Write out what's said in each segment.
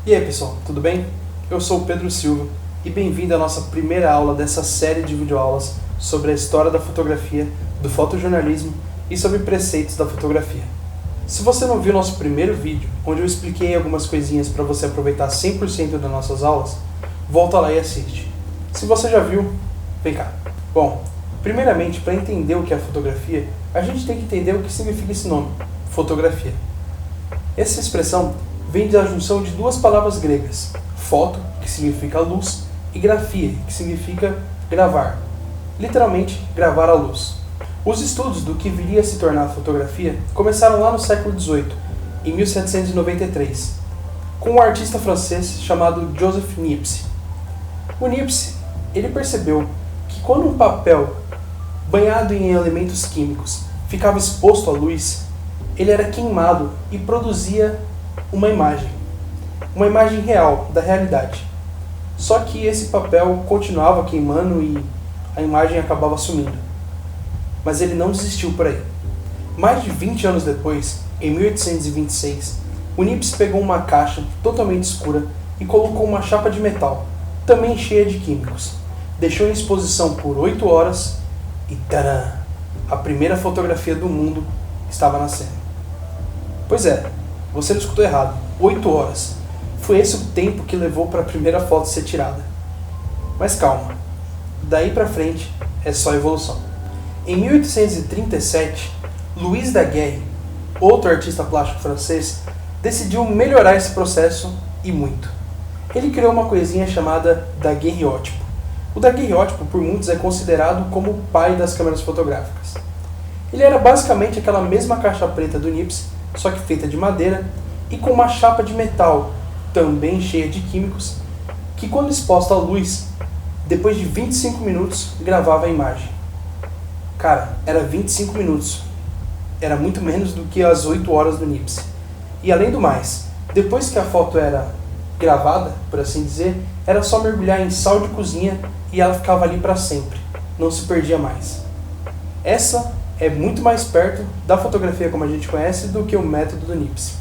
E aí pessoal, tudo bem? Eu sou o Pedro Silva e bem-vindo à nossa primeira aula dessa série de videoaulas sobre a história da fotografia, do fotojornalismo e sobre preceitos da fotografia. Se você não viu nosso primeiro vídeo, onde eu expliquei algumas coisinhas para você aproveitar 100% das nossas aulas, volta lá e assiste. Se você já viu, vem cá. Bom, primeiramente, para entender o que é fotografia, a gente tem que entender o que significa esse nome, fotografia. Essa expressão vem da junção de duas palavras gregas, foto, que significa luz, e grafia, que significa gravar. Literalmente, gravar a luz. Os estudos do que viria a se tornar a fotografia começaram lá no século XVIII, em 1793, com um artista francês chamado Joseph Niepce. O Niepce, ele percebeu que quando um papel banhado em elementos químicos ficava exposto à luz, ele era queimado e produzia uma imagem real, da realidade. Só que esse papel continuava queimando e a imagem acabava sumindo. Mas ele não desistiu por aí. Mais de 20 anos depois, em 1826, o Niepce pegou uma caixa totalmente escura e colocou uma chapa de metal, também cheia de químicos. Deixou em exposição por 8 horas e tadã! A primeira fotografia do mundo estava nascendo. Pois é, você não escutou errado, 8 horas. Foi esse o tempo que levou para a primeira foto ser tirada. Mas calma, daí para frente é só evolução. Em 1837, Louis Daguerre, outro artista plástico francês, decidiu melhorar esse processo e muito. Ele criou uma coisinha chamada daguerreótipo. O daguerreótipo, por muitos, é considerado como o pai das câmeras fotográficas. Ele era basicamente aquela mesma caixa preta do Niepce, só que feita de madeira e com uma chapa de metal, também cheia de químicos, que quando exposta à luz, depois de 25 minutos, gravava a imagem. Cara, era 25 minutos. Era muito menos do que as 8 horas do Niepce. E além do mais, depois que a foto era gravada, por assim dizer, era só mergulhar em sal de cozinha e ela ficava ali para sempre. Não se perdia mais. Essa é muito mais perto da fotografia como a gente conhece do que o método do Niepce.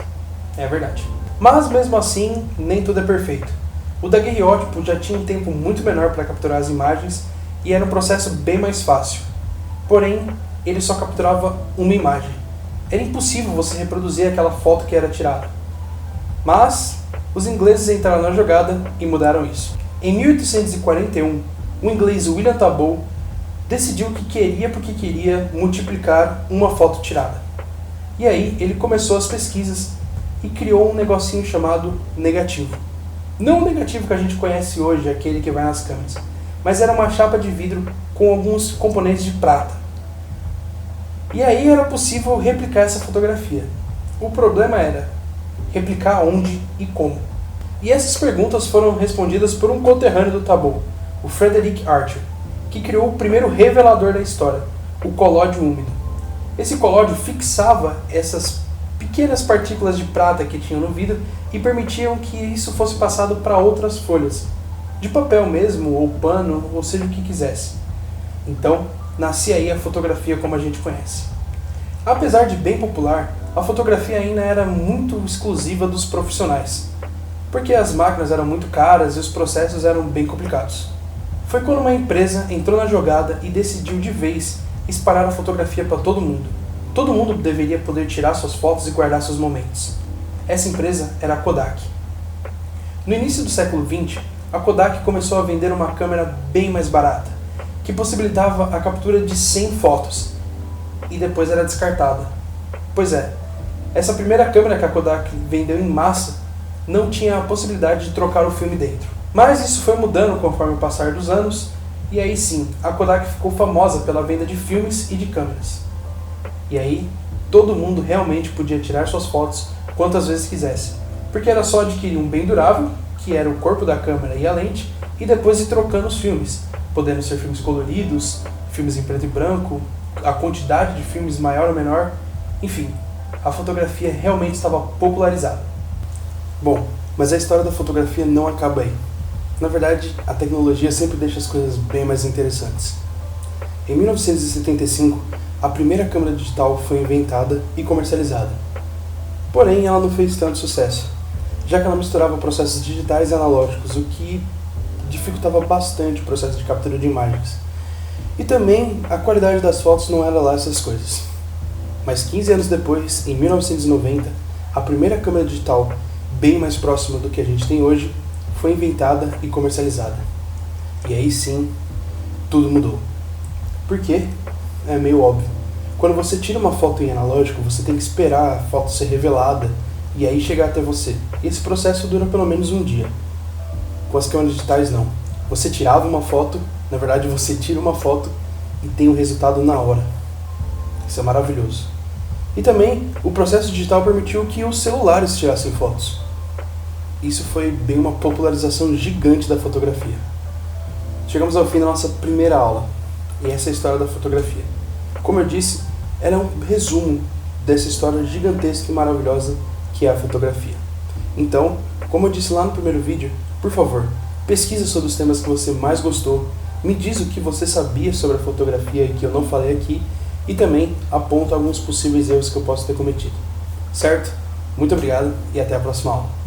É verdade. Mas mesmo assim, nem tudo é perfeito. O daguerreótipo já tinha um tempo muito menor para capturar as imagens e era um processo bem mais fácil. Porém, ele só capturava uma imagem. Era impossível você reproduzir aquela foto que era tirada. Mas os ingleses entraram na jogada e mudaram isso. Em 1841, o inglês William Tarbell decidiu que queria porque queria multiplicar uma foto tirada. E aí ele começou as pesquisas e criou um negocinho chamado negativo. Não o negativo que a gente conhece hoje, aquele que vai nas câmeras, mas era uma chapa de vidro com alguns componentes de prata. E aí era possível replicar essa fotografia. O problema era replicar onde e como. E essas perguntas foram respondidas por um conterrâneo do Tarbell, o Frederick Archer, que criou o primeiro revelador da história, o colóide úmido. Esse colóide fixava essas pequenas partículas de prata que tinham no vidro e permitiam que isso fosse passado para outras folhas, de papel mesmo, ou pano, ou seja o que quisesse. Então, nascia aí a fotografia como a gente conhece. Apesar de bem popular, a fotografia ainda era muito exclusiva dos profissionais, porque as máquinas eram muito caras e os processos eram bem complicados. Foi quando uma empresa entrou na jogada e decidiu de vez espalhar a fotografia para todo mundo. Todo mundo deveria poder tirar suas fotos e guardar seus momentos. Essa empresa era a Kodak. No início do século XX, a Kodak começou a vender uma câmera bem mais barata, que possibilitava a captura de 100 fotos, e depois era descartada. Pois é, essa primeira câmera que a Kodak vendeu em massa não tinha a possibilidade de trocar o filme dentro. Mas isso foi mudando conforme o passar dos anos, e aí sim, a Kodak ficou famosa pela venda de filmes e de câmeras. E aí, todo mundo realmente podia tirar suas fotos quantas vezes quisesse, porque era só adquirir um bem durável, que era o corpo da câmera e a lente, e depois ir trocando os filmes, podendo ser filmes coloridos, filmes em preto e branco, a quantidade de filmes maior ou menor, enfim, a fotografia realmente estava popularizada. Bom, mas a história da fotografia não acaba aí. Na verdade, a tecnologia sempre deixa as coisas bem mais interessantes. Em 1975, a primeira câmera digital foi inventada e comercializada. Porém, ela não fez tanto sucesso, já que ela misturava processos digitais e analógicos, o que dificultava bastante o processo de captura de imagens. E também a qualidade das fotos não era lá essas coisas. Mas 15 anos depois, em 1990, a primeira câmera digital, bem mais próxima do que a gente tem hoje, foi inventada e comercializada. E aí sim, tudo mudou. Por quê? É meio óbvio. Quando você tira uma foto em analógico, você tem que esperar a foto ser revelada e aí chegar até você. E esse processo dura pelo menos um dia. Com as câmeras digitais não. Você tirava uma foto, na verdade você tira uma foto e tem o resultado na hora. Isso é maravilhoso. E também o processo digital permitiu que os celulares tirassem fotos. Isso foi bem uma popularização gigante da fotografia. Chegamos ao fim da nossa primeira aula, e essa é a história da fotografia. Como eu disse, ela é um resumo dessa história gigantesca e maravilhosa que é a fotografia. Então, como eu disse lá no primeiro vídeo, por favor, pesquisa sobre os temas que você mais gostou, me diz o que você sabia sobre a fotografia e que eu não falei aqui, e também aponta alguns possíveis erros que eu posso ter cometido. Certo? Muito obrigado e até a próxima aula.